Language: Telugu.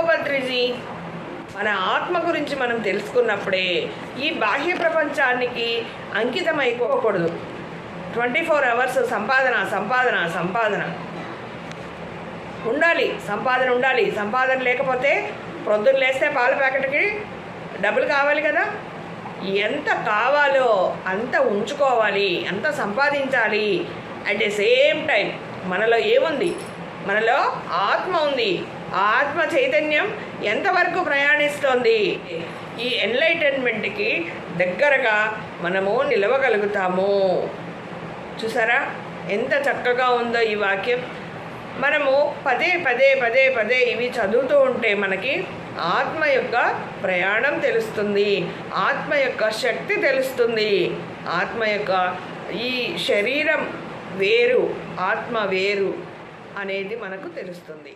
భద్రిజీ, మన ఆత్మ గురించి మనం తెలుసుకున్నప్పుడే ఈ బాహ్య ప్రపంచానికి అంకితం అయిపోకూడదు. 24 hours సంపాదన సంపాదన సంపాదన ఉండాలి. సంపాదన లేకపోతే ప్రొద్దున లేస్తే పాల ప్యాకెట్కి డబ్బులు కావాలి కదా. ఎంత కావాలో అంత ఉంచుకోవాలి, అంత సంపాదించాలి. అట్ ది సేమ్ టైం మనలో ఏముంది? మనలో ఆత్మ ఉంది. ఆ ఆత్మ చైతన్యం ఎంతవరకు ప్రయాణిస్తోంది? ఈ ఎన్లైటన్మెంట్కి దగ్గరగా మనము నిలవగలుగుతాము. చూసారా ఎంత చక్కగా ఉందో ఈ వాక్యం. మనము పదే పదే పదే పదే ఇవి చదువుతూ ఉంటే మనకి ఆత్మ యొక్క ప్రయాణం తెలుస్తుంది, ఆత్మ యొక్క శక్తి తెలుస్తుంది, ఆత్మ యొక్క ఈ శరీరం వేరు, ఆత్మ వేరు అనేది మనకు తెలుస్తుంది.